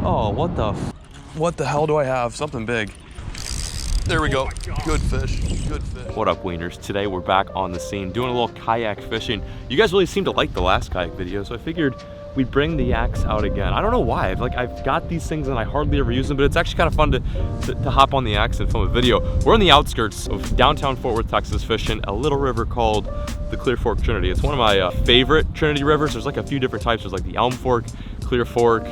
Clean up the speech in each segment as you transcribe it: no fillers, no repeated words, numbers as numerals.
Oh, what the hell do I have? Something big. There we go. Good fish. Good fish. What up, Wieners? Today we're back on the scene doing a little kayak fishing. You guys really seemed to like the last kayak video, so I figured we'd bring the yaks out again. I don't know why. I've got these things and I hardly ever use them, but it's actually kind of fun to hop on the yaks and film a video. We're on the outskirts of downtown Fort Worth, Texas, fishing a little river called the Clear Fork Trinity. It's one of my favorite Trinity rivers. There's like a few different types. There's like the Elm Fork, Clear Fork.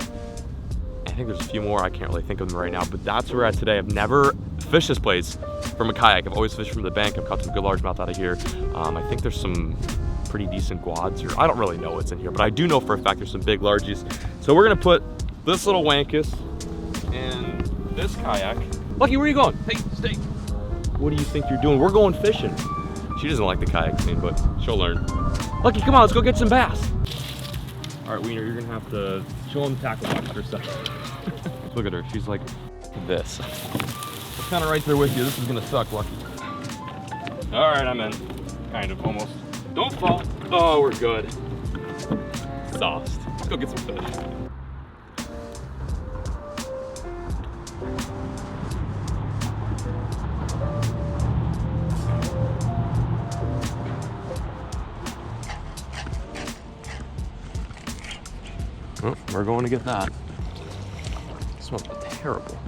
I think there's a few more. I can't really think of them right now, but that's where we're at today. I've never fished this place from a kayak. I've always fished from the bank. I've caught some good largemouth out of here. I think there's some pretty decent quads here. I don't really know what's in here, but I do know for a fact there's some big largies. So we're gonna put this little wankus in this kayak. Lucky, where are you going? Hey, stay. What do you think you're doing? We're going fishing. She doesn't like the kayak scene, but she'll learn. Lucky, come on, let's go get some bass. All right, Wiener, you're gonna have to show him the tackle box for a second. Look at her, she's like this. I'm kind of right there with you. This is gonna suck, Lucky. All right, I'm in. Kind of, almost. Don't fall. Oh, we're good. Sauced. Let's go get some fish. Oh, we're going to get that. It smells terrible.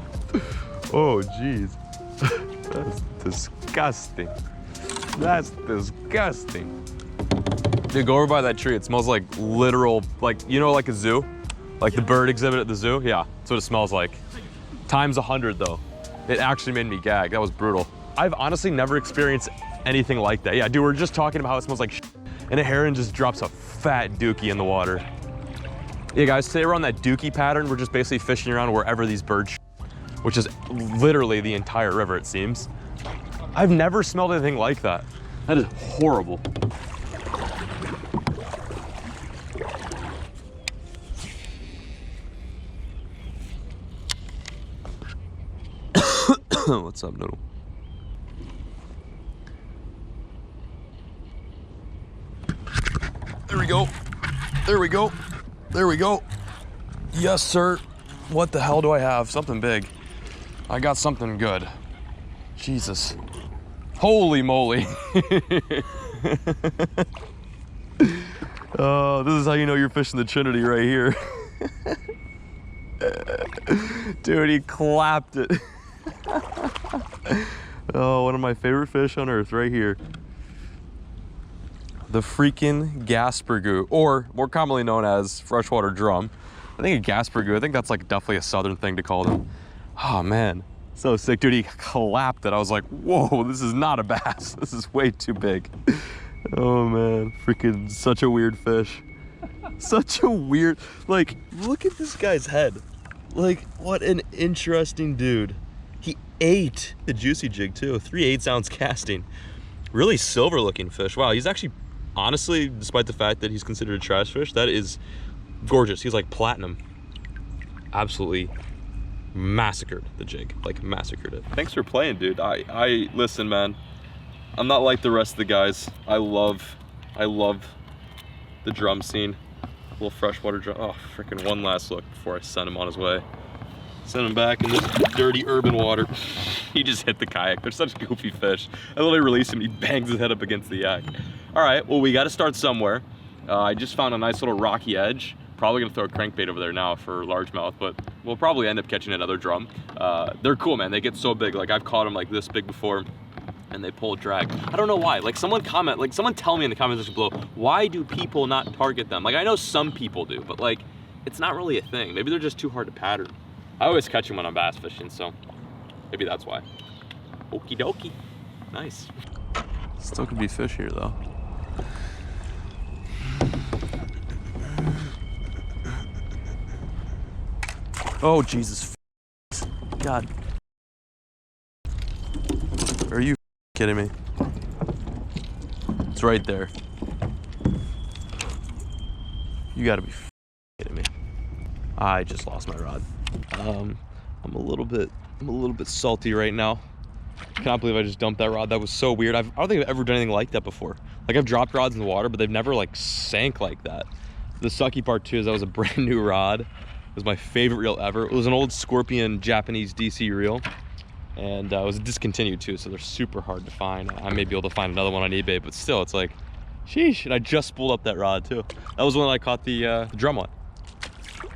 Oh, jeez. That's disgusting. That's disgusting. Dude, go over by that tree. It smells like literal, like, you know, like a zoo? Like the bird exhibit at the zoo? Yeah, that's what it smells like. Times 100 though. It actually made me gag. That was brutal. I've honestly never experienced anything like that. Yeah, dude, we're just talking about how it smells like shit, and a heron just drops a fat dookie in the water. Yeah, guys, today we're on that dookie pattern. We're just basically fishing around wherever these birds, which is literally the entire river, it seems. I've never smelled anything like that. That is horrible. What's up, Noodle? There we go. There we go. There we go. Yes, sir. What the hell do I have? Something big. I got something good. Jesus. Holy moly. Oh, this is how you know you're fishing the Trinity right here. Dude, he clapped it. Oh, one of my favorite fish on earth right here. The freaking Gaspergoo, or more commonly known as freshwater drum. I think a Gaspergoo, I think that's like definitely a southern thing to call them. Oh man, so sick. Dude, he clapped it. I was like, whoa, this is not a bass. This is way too big. Oh man, freaking such a weird fish. Such a weird, like, look at this guy's head. Like, what an interesting dude. He ate the juicy jig too, 3 8-ounce casting. Really silver looking fish. Wow, he's actually, honestly, despite the fact that he's considered a trash fish, that is gorgeous. He's like platinum. Absolutely massacred the jig, like massacred it. Thanks for playing, dude. I listen, man, I'm not like the rest of the guys. I love the drum scene. A little freshwater drum. Oh, freaking one last look before I send him on his way. Send him back in this dirty urban water. He just hit the kayak. They're such goofy fish. I literally release him, he bangs his head up against the yak. All right, well, we got to start somewhere. I just found a nice little rocky edge. Probably gonna throw a crankbait over there now for largemouth, but we'll probably end up catching another drum. They're cool, man. They get so big. Like, I've caught them like this big before, and they pull drag. I don't know why. Like, someone tell me in the comment section below, why do people not target them? Like, I know some people do, but like, it's not really a thing. Maybe they're just too hard to pattern. I always catch them when I'm bass fishing, so maybe that's why. Okie dokie. Nice. Still could be fish here though. Oh, Jesus. God. Are you kidding me? It's right there. You gotta be kidding me. I just lost my rod. I'm a little bit salty right now. Can't believe I just dumped that rod. That was so weird. I don't think I've ever done anything like that before. Like, I've dropped rods in the water, but they've never like sank like that. The sucky part too is that was a brand new rod. It was my favorite reel ever. It was an old Scorpion Japanese DC reel. And it was discontinued too, so they're super hard to find. I may be able to find another one on eBay, but still, it's like, sheesh. And I just spooled up that rod too. That was when I caught the drum on.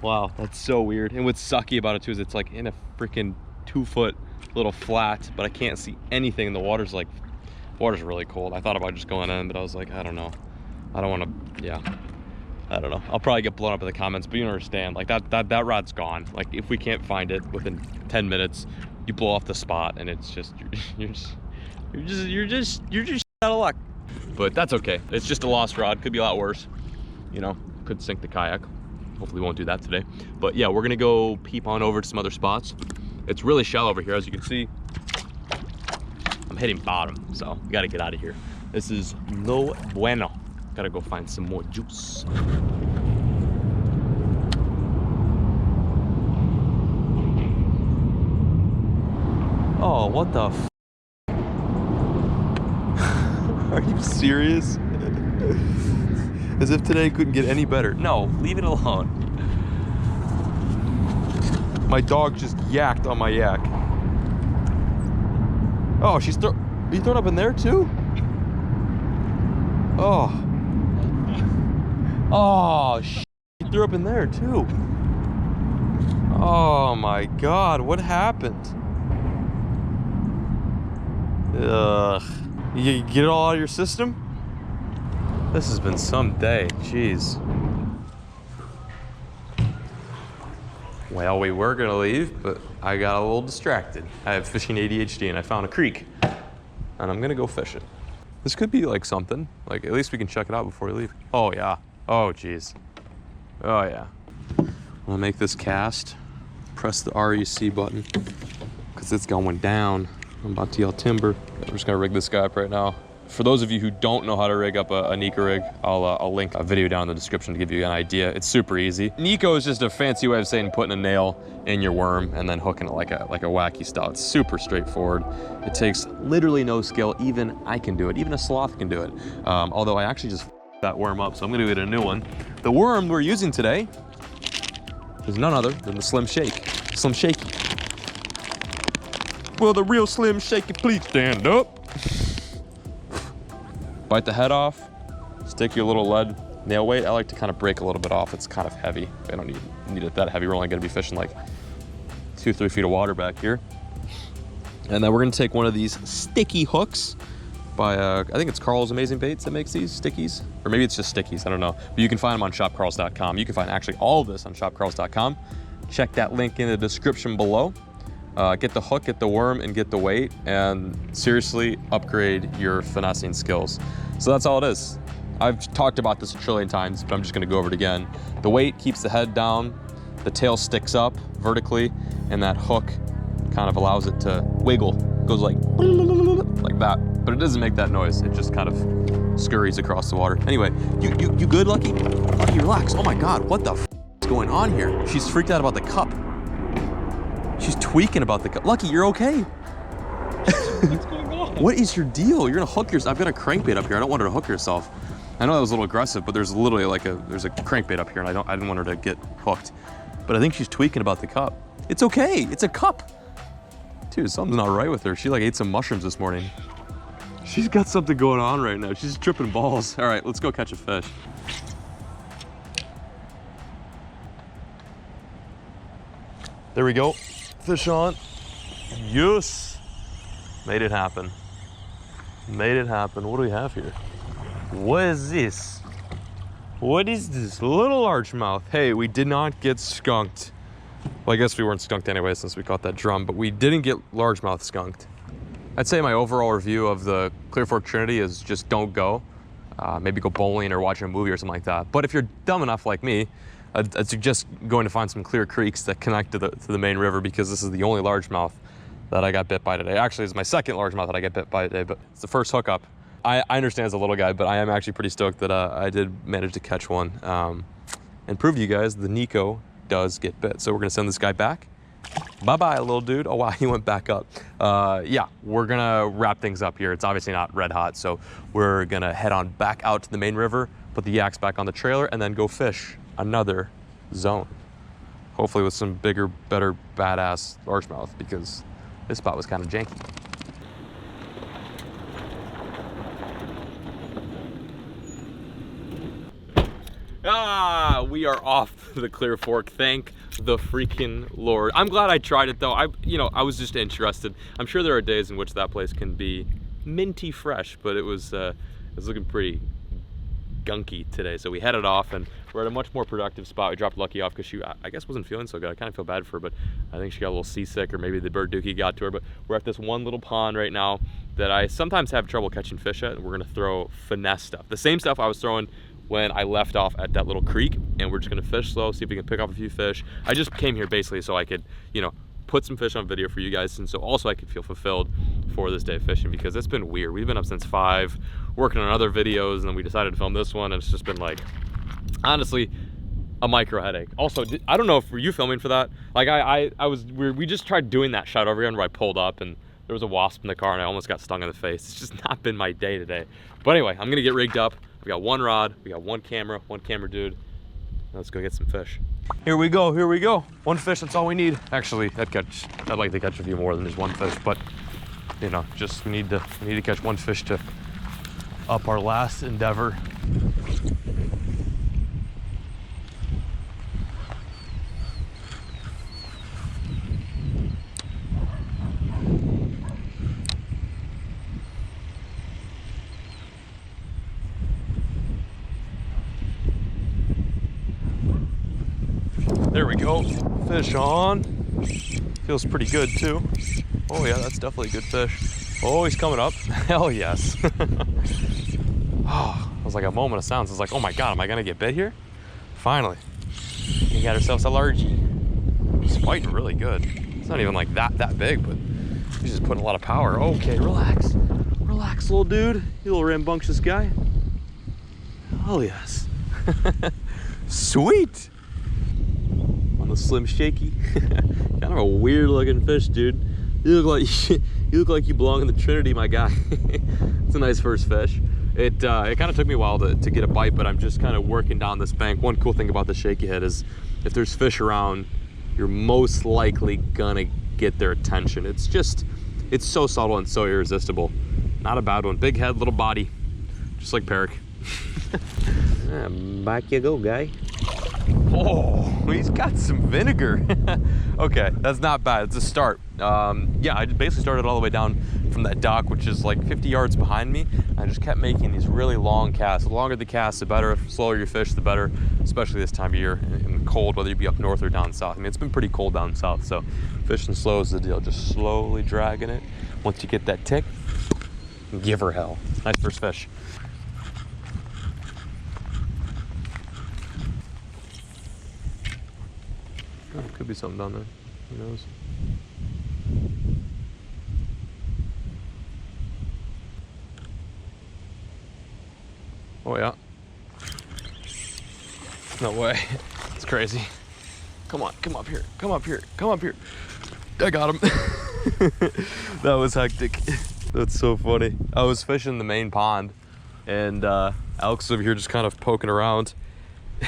Wow, that's so weird. And what's sucky about it too is it's like in a freaking 2-foot little flat, but I can't see anything. And the water's really cold. I thought about just going in, but I was like, I don't know. I don't want to, yeah. I don't know. I'll probably get blown up in the comments, but you understand. Like that rod's gone. Like if we can't find it within 10 minutes, you blow off the spot, and it's just you're just out of luck. But that's okay. It's just a lost rod. Could be a lot worse. You know, could sink the kayak. Hopefully we won't do that today. But yeah, we're gonna go peep on over to some other spots. It's really shallow over here, as you can see. I'm hitting bottom, so we gotta get out of here. This is no bueno. Gotta go find some more juice. Oh, what the f? Are you serious? As if today couldn't get any better. No, leave it alone. My dog just yacked on my yak. Oh, are you throwing up in there too? Oh. Oh, she threw up in there too. Oh my God, what happened? Ugh. You get it all out of your system? This has been some day, jeez. Well, we were gonna leave, but I got a little distracted. I have fishing ADHD and I found a creek, and I'm gonna go fish it. This could be like something, like at least we can check it out before we leave. Oh yeah, oh geez. Oh yeah. I'll make this cast, press the REC button, because it's going down. I'm about to yell timber. We're just gonna rig this guy up right now. For those of you who don't know how to rig up a Neko rig, I'll link a video down in the description to give you an idea. It's super easy. Neko is just a fancy way of saying putting a nail in your worm and then hooking it like a wacky style. It's super straightforward. It takes literally no skill. Even I can do it. Even a sloth can do it. Although I actually just f***ed that worm up, so I'm gonna get a new one. The worm we're using today is none other than the Slim Shake. Slim Shaky. Will the real Slim Shaky please stand up? Bite the head off, stick your little lead nail weight. I like to kind of break a little bit off. It's kind of heavy. I don't need it that heavy. We're only gonna be fishing like 2-3 feet of water back here. And then we're gonna take one of these sticky hooks by, I think it's Carl's Amazing Baits that makes these stickies. Or maybe it's just stickies, I don't know. But you can find them on shopcarls.com. You can find actually all of this on shopcarls.com. Check that link in the description below. Get the hook, get the worm, and get the weight, and seriously upgrade your finessing skills. So that's all it is. I've talked about this a trillion times, but I'm just gonna go over it again. The weight keeps the head down, the tail sticks up vertically, and that hook kind of allows it to wiggle. It goes like that, but it doesn't make that noise. It just kind of scurries across the water. Anyway, you good, Lucky? Lucky, relax. Oh my God, what the f is going on here? She's freaked out about the cup. She's tweaking about the cup. Lucky, you're okay? What's going on? What is your deal? You're gonna hook yourself. I've got a crankbait up here. I don't want her to hook herself. I know that was a little aggressive, but there's literally like there's a crankbait up here, and I didn't want her to get hooked. But I think she's tweaking about the cup. It's okay. It's a cup. Dude, something's not right with her. She like ate some mushrooms this morning. She's got something going on right now. She's tripping balls. All right, let's go catch a fish. There we go. Fish on. Yes. Made it happen. Made it happen. What do we have here? What is this? What is this? Little largemouth. Hey, we did not get skunked. Well, I guess we weren't skunked anyway since we caught that drum, but we didn't get largemouth skunked. I'd say my overall review of the Clear Fork Trinity is just don't go. Maybe go bowling or watch a movie or something like that. But if you're dumb enough like me, I'd suggest going to find some clear creeks that connect to the main river, because this is the only largemouth that I got bit by today. Actually, it's my second largemouth that I got bit by today, but it's the first hookup. I understand as a little guy, but I am actually pretty stoked that I did manage to catch one and prove to you guys the Neko does get bit. So we're gonna send this guy back. Bye-bye, little dude. Oh wow, he went back up. Yeah, we're gonna wrap things up here. It's obviously not red hot, so we're gonna head on back out to the main river, put the yaks back on the trailer, and then go fish another zone. hopefully with some bigger, better, badass largemouth, because this spot was kind of janky. We are off the Clear Fork. Thank the freaking Lord. I'm glad I tried it though. I was just interested. I'm sure there are days in which that place can be minty fresh, but it was looking pretty gunky today. So we headed off and we're at a much more productive spot. We dropped Lucky off because she, I guess, wasn't feeling so good. I kind of feel bad for her, but I think she got a little seasick, or maybe the bird dookie got to her. But we're at this one little pond right now that I sometimes have trouble catching fish at, and we're gonna throw finesse stuff. The same stuff I was throwing when I left off at that little creek, and we're just gonna fish slow, see if we can pick off a few fish. I just came here basically so I could, put some fish on video for you guys, and so also I could feel fulfilled for this day of fishing, because it's been weird. We've been up since 5, working on other videos, and then we decided to film this one, and it's just been like, honestly, a micro headache. Also, I don't know if were you filming for that? Like we just tried doing that shot over again where I pulled up and there was a wasp in the car and I almost got stung in the face. It's just not been my day today. But anyway, I'm gonna get rigged up. We got one rod, we got one camera dude. Let's go get some fish. Here we go, here we go. One fish, that's all we need. Actually, I'd like to catch a few more than just one fish, but we need to catch one fish to up our last endeavor. There we go, fish on. Feels pretty good too. Oh yeah, that's definitely a good fish. Oh, he's coming up. Hell yes. Oh, it was like a moment of silence. I was like, oh my God, am I gonna get bit here? Finally. We got ourselves a largie. He's fighting really good. It's not even like that big, but he's just putting a lot of power. Okay, relax. Relax, little dude. You little rambunctious guy. Oh yes. Sweet. On the Slim Shaky. Kind of a weird looking fish, dude. You look like you belong in the Trinity, my guy. It's a nice first fish. It kind of took me a while to get a bite, but I'm just kind of working down this bank. One cool thing about the shaky head is if there's fish around, you're most likely gonna get their attention. It's so subtle and so irresistible. Not a bad one. Big head, little body, just like Peric. Back you go, guy. Oh, he's got some vinegar. Okay, that's not bad. It's a start. Yeah, I basically started all the way down from that dock, which is like 50 yards behind me. I just kept making these really long casts. The longer the cast, the better. The slower your fish, the better, especially this time of year in the cold, whether you be up north or down south. I mean, it's been pretty cold down south, so fishing slow is the deal. Just slowly dragging it. Once you get that tick, give her hell. Nice first fish. Oh, could be something down there. Who knows? Oh yeah. No way. It's crazy. Come on, come up here. Come up here. Come up here. I got him. That was hectic. That's so funny. I was fishing the main pond and Alex was over here just kind of poking around.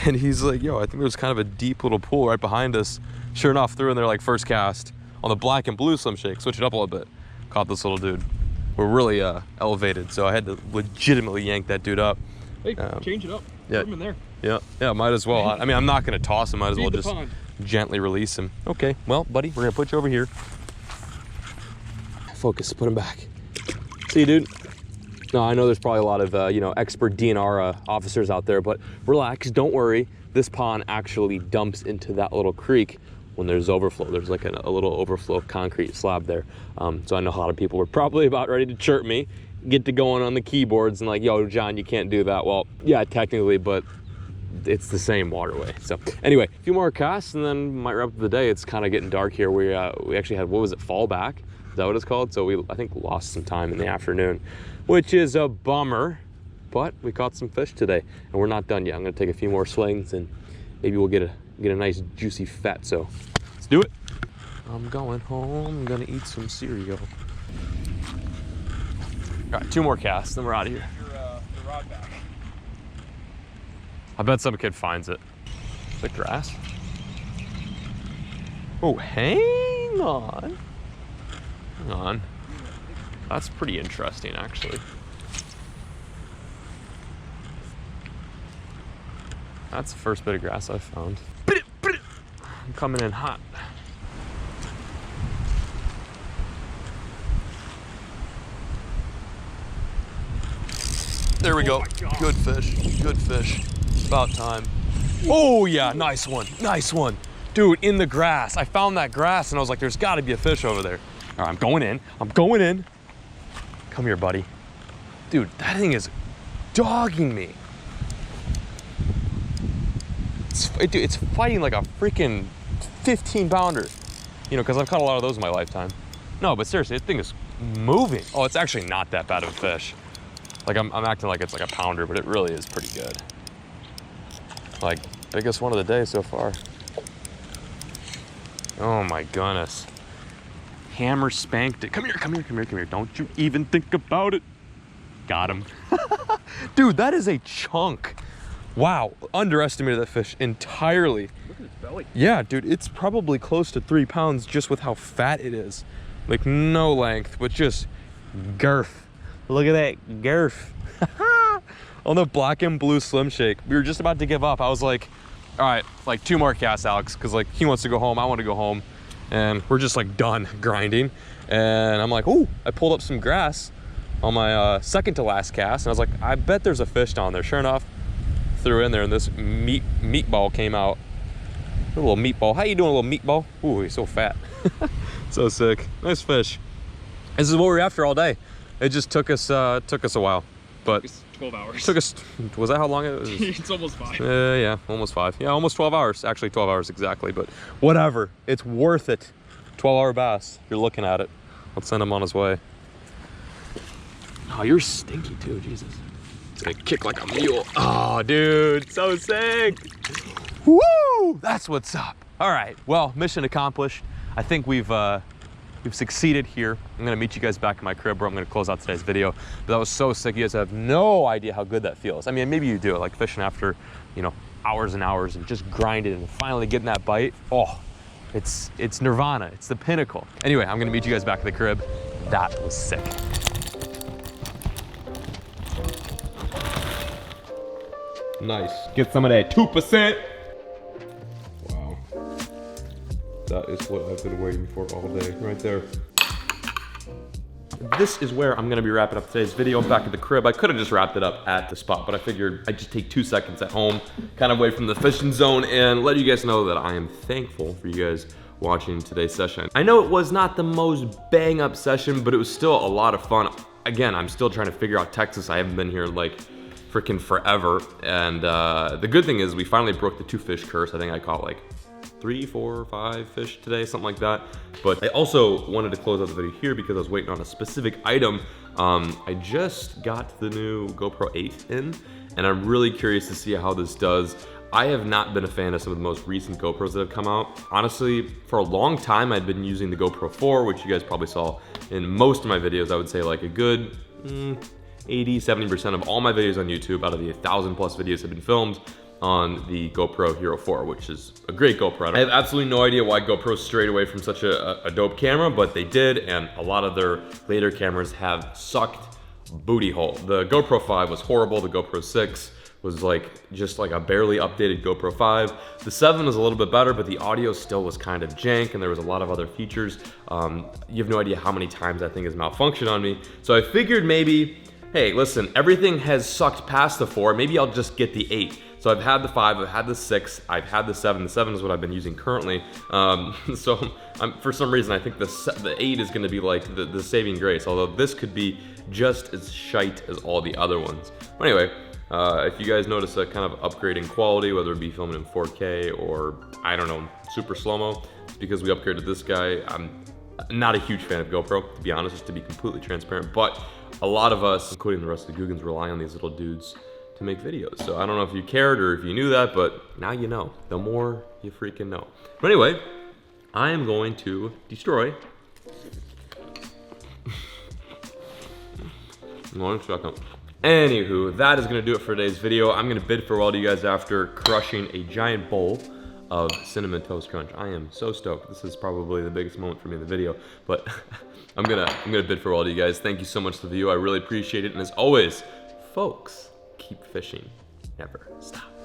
And he's like, yo, I think there's kind of a deep little pool right behind us. Sure enough, threw in there like first cast on the black and blue Slim Shake. Switch it up a little bit. Caught this little dude. We're really elevated, so I had to legitimately yank that dude up. Hey, change it up. Yeah. Put him in there. Yeah, might as well. I mean, I'm not gonna toss him. Might as well just pond. gently release him. Okay, well, buddy, we're gonna put you over here. Focus, put him back. See you, dude. No, I know there's probably a lot of, expert DNR officers out there, but relax, don't worry. This pond actually dumps into that little creek when there's overflow. There's like a little overflow concrete slab there. So I know a lot of people were probably about ready to chirp me, get to going on the keyboards and like, yo, John, you can't do that. Well, yeah, technically, but it's the same waterway. So anyway, a few more casts and then might wrap up the day. It's kind of getting dark here. We actually had, what was it, fallback? Is that what it's called? So we, I think, lost some time in the afternoon, which is a bummer, but we caught some fish today and we're not done yet. I'm gonna take a few more swings and maybe we'll get a nice juicy fat. So let's do it. I'm going home, I'm gonna eat some cereal. All right, 2 more casts, then we're out of here. Your rod back. I bet some kid finds it. Is it grass? Oh, hang on. Hang on. That's pretty interesting, actually. That's the first bit of grass I've found. I'm coming in hot. There we go. Good fish. Good fish. About time. Oh yeah, nice one. Nice one. Dude, in the grass. I found that grass and I was like, there's gotta be a fish over there. All right, I'm going in. I'm going in. Come here, buddy. Dude, that thing is dogging me. It's fighting like a freaking 15 pounder. You know, because I've caught a lot of those in my lifetime. No, but seriously, this thing is moving. Oh, it's actually not that bad of a fish. Like I'm acting like it's like a pounder, but it really is pretty good. Like, biggest one of the day so far. Oh my goodness. Hammer spanked it. Come here, come here, come here, come here. Don't you even think about it. Got him. Dude, that is a chunk. Wow, underestimated that fish entirely. Look at its belly. Yeah, dude, it's probably close to 3 pounds just with how fat it is. Like no length, but just girth. Look at that girth. On the black and blue Slim Shake, we were just about to give up. I was like, all right, like 2 more casts, Alex, because like he wants to go home, I want to go home, and we're just like done grinding. And I'm like, oh, I pulled up some grass on my second to last cast, and I was like, I bet there's a fish down there. Sure enough, threw in there, and this meatball came out. A little meatball. How you doing, little meatball? Ooh, he's so fat. So sick. Nice fish. This is what we were after all day. It just took us a while, but It's 12 hours. took us. Was that how long it was? It's almost 5. Yeah, almost 5. Yeah, almost 12 hours. Actually, 12 hours exactly. But whatever. It's worth it. 12-hour bass. You're looking at it. Let's send him on his way. Oh, you're stinky too, Jesus. It's gonna kick like a mule. Oh, dude, so sick. Woo! That's what's up. All right. Well, mission accomplished. I think we've succeeded here. I'm gonna meet you guys back in my crib where I'm gonna close out today's video. But that was so sick. You guys have no idea how good that feels. I mean, maybe you do, like fishing after, you know, hours and hours and just grinding and finally getting that bite. Oh, it's nirvana. It's the pinnacle. Anyway, I'm gonna meet you guys back at the crib. That was sick. Nice. Get some of that 2%. Wow. That is what I've been waiting for all day, right there. This is where I'm gonna be wrapping up today's video. Back at the crib. I could have just wrapped it up at the spot, but I figured I'd just take 2 seconds at home, kind of away from the fishing zone, and let you guys know that I am thankful for you guys watching today's session. I know it was not the most bang up session, but it was still a lot of fun. Again, I'm still trying to figure out Texas. I haven't been here like freaking forever. And the good thing is we finally broke the 2 fish curse. I think I caught like 3, 4, 5 fish today, something like that. But I also wanted to close out the video here because I was waiting on a specific item. I just got the new GoPro 8 in, and I'm really curious to see how this does. I have not been a fan of some of the most recent GoPros that have come out. Honestly, for a long time, I'd been using the GoPro 4, which you guys probably saw in most of my videos. I would say like a good 80-70% of all my videos on YouTube out of the 1,000+ videos have been filmed on the GoPro Hero 4, which is a great GoPro. I have absolutely no idea why GoPro strayed away from such a dope camera, but they did, and a lot of their later cameras have sucked booty hole. The GoPro 5 was horrible. The GoPro 6 was like just like a barely updated GoPro 5. The 7 was a little bit better, but the audio still was kind of jank, and there was a lot of other features. You have no idea how many times that thing has malfunctioned on me. So I figured maybe, hey, listen, everything has sucked past the 4. Maybe I'll just get the 8. So I've had the 5, I've had the 6, I've had the 7. The 7 is what I've been using currently. So for some reason, I think the 8 is gonna be like the saving grace, although this could be just as shite as all the other ones. But anyway, if you guys notice a kind of upgrade in quality, whether it be filming in 4K or, I don't know, super slow-mo, it's because we upgraded this guy. I'm not a huge fan of GoPro, to be honest, just to be completely transparent, but a lot of us, including the rest of the Googans, rely on these little dudes to make videos. So I don't know if you cared or if you knew that, but now you know. The more you freaking know. But anyway, I am going to destroy. One second. Anywho, that is gonna do it for today's video. I'm gonna bid farewell to you guys after crushing a giant bowl of Cinnamon Toast Crunch. I am so stoked. This is probably the biggest moment for me in the video, but I'm gonna bid farewell to you guys. Thank you so much for the view. I really appreciate it. And as always, folks, keep fishing. Never stop.